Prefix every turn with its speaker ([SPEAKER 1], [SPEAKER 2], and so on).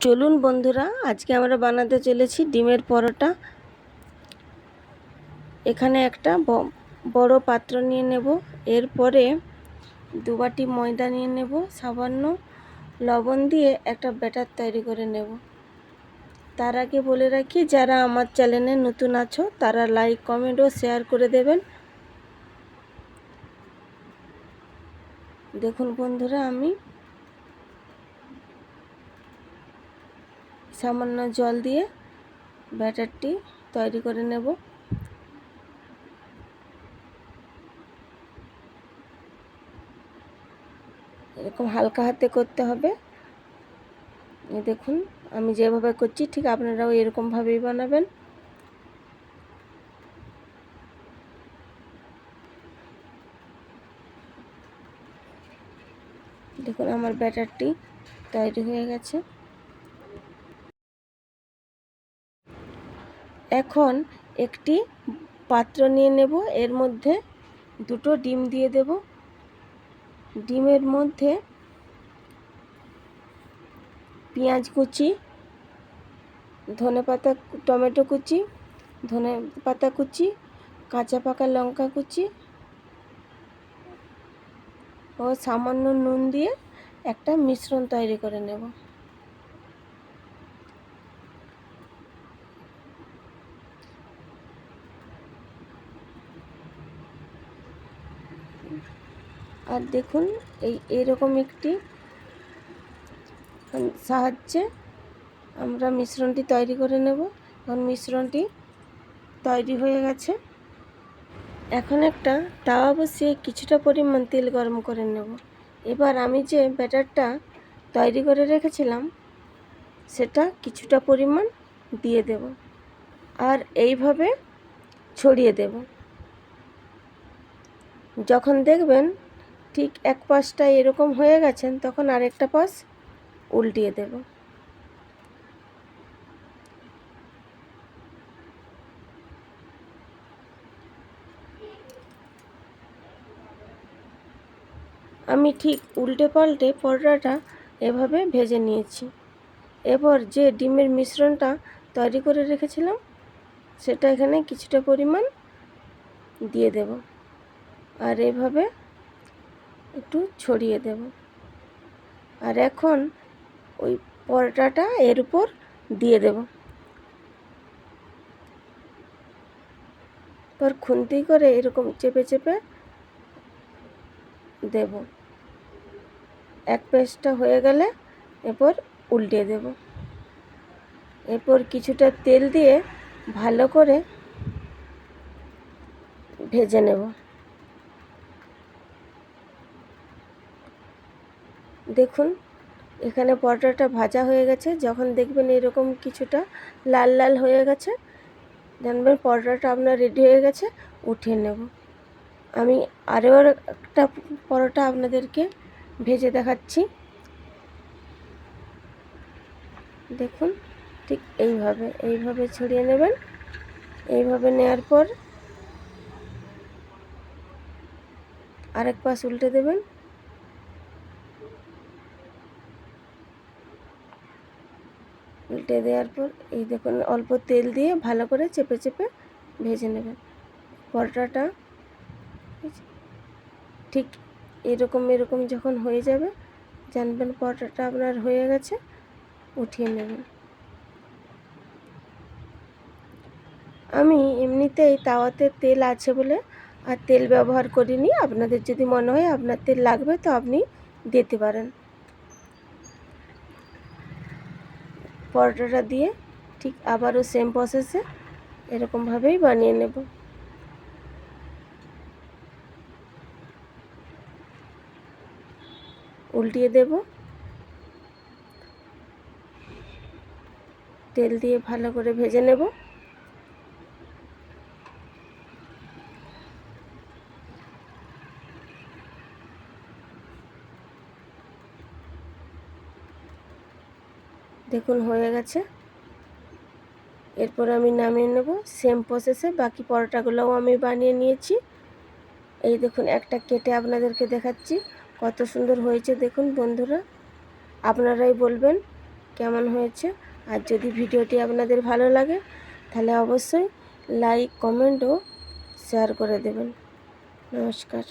[SPEAKER 1] চলুন বন্ধুরা, আজকে আমরা বানাতে চলেছি ডিমের পরোটা। এখানে একটা বড় পাত্র নিয়ে নেব। এরপরে 2 বাটি ময়দা নিয়ে নেব। সামান্য লবণ দিয়ে একটা ব্যাটার তৈরি করে নেব। তার আগে বলে রাখি, যারা আমার চ্যানেলে নতুন আছো তারা লাইক, কমেন্ট ও শেয়ার করে দেবেন। দেখুন বন্ধুরা, আমি সামান্য জল দিয়ে ব্যাটারটি তৈরি করে নেব। এরকম হালকা হাতে করতে হবে। দেখুন আমি যেভাবে করছি ঠিক আপনারাও এরকমভাবেই বানাবেন। দেখুন আমার ব্যাটারটি তৈরি হয়ে গেছে। এখন একটি পাত্র নিয়ে নেব। এর মধ্যে 2টো ডিম দিয়ে দেব। ডিমের মধ্যে পেঁয়াজ কুচি, ধনেপাতা, টমেটো কুচি, ধনেপাতা কুচি, কাঁচা পাকা লঙ্কা কুচি ও সামান্য নুন দিয়ে একটা মিশ্রণ তৈরি করে নেব। আর দেখুন এইরকম একটি সাহায্যে আমরা মিশ্রণটি তৈরি করে নেব। এখন মিশ্রণটি তৈরি হয়ে গেছে। এখন একটা তাওয়া বসিয়ে কিছুটা পরিমাণ তেল গরম করে নেব। এবার আমি যে ব্যাটারটা তৈরি করে রেখেছিলাম সেটা কিছুটা পরিমাণ দিয়ে দেব আর এইভাবে ছড়িয়ে দেব। যখন দেখবেন ঠিক এক পাশটা এরকম হয়ে গেছেন তখন আরেকটা পাশ উল্টিয়ে দেব। আমি ঠিক উল্টে পাল্টে পরোটাটা এভাবে ভেজে নিয়েছি। এবার যে ডিমের মিশ্রণটা তৈরি করে রেখেছিলাম সেটা এখানে কিছুটা পরিমাণ দিয়ে দেব আর এভাবে একটু ছড়িয়ে দেব। আর এখন ওই পরোটাটা এর উপর দিয়ে দেব। এবার খুন্তি করে এরকম চেপে চেপে দেব। এক পেজটা হয়ে গেলে এরপর উল্টে দেব। এরপর কিছুটা তেল দিয়ে ভালো করে ভেজে নেব। দেখুন এখানে পরোটাটা ভাজা হয়ে গেছে। যখন দেখবেন এরকম কিছুটা লাল লাল হয়ে গেছে জানবেন পরোটাটা আপনার রেডি হয়ে গেছে। উঠিয়ে নেব। আমি আরও একটা পরোটা আপনাদেরকে ভেজে দেখাচ্ছি। দেখুন ঠিক এইভাবে ছড়িয়ে নেবেন। এইভাবে নেওয়ার পর আরেক পাশ উল্টে দেবেন। উল্টে দেওয়ার পর এই দেখুন অল্প তেল দিয়ে ভালো করে চেপে চেপে ভেজে নেবেন। পরোটাটা ঠিক এরকম যখন হয়ে যাবে জানবেন পরোটাটা আপনার হয়ে গেছে। উঠিয়ে নেবেন। আমি এমনিতেই তাওয়াতে তেল আছে বলে আর তেল ব্যবহার করিনি। আপনাদের যদি মনে হয় আপনার তেল লাগবে তো আপনি দিতে পারেন। পরোটাটা দিয়ে ঠিক আবারও সেম প্রসেসে এরকমভাবেই বানিয়ে নেব। উল্টিয়ে দেব। তেল দিয়ে ভালো করে ভেজে নেব। দেখুন হয়ে গেছে। এরপর আমি নামিয়ে নেব। সেম প্রসেসে বাকি পরোটাগুলোও আমি বানিয়ে নিয়েছি। এই দেখুন একটা কেটে আপনাদেরকে দেখাচ্ছি কত সুন্দর হয়েছে। দেখুন বন্ধুরা, আপনারাই বলবেন কেমন হয়েছে। আর যদি ভিডিওটি আপনাদের ভালো লাগে তাহলে অবশ্যই লাইক, কমেন্ট ও শেয়ার করে দেবেন। নমস্কার।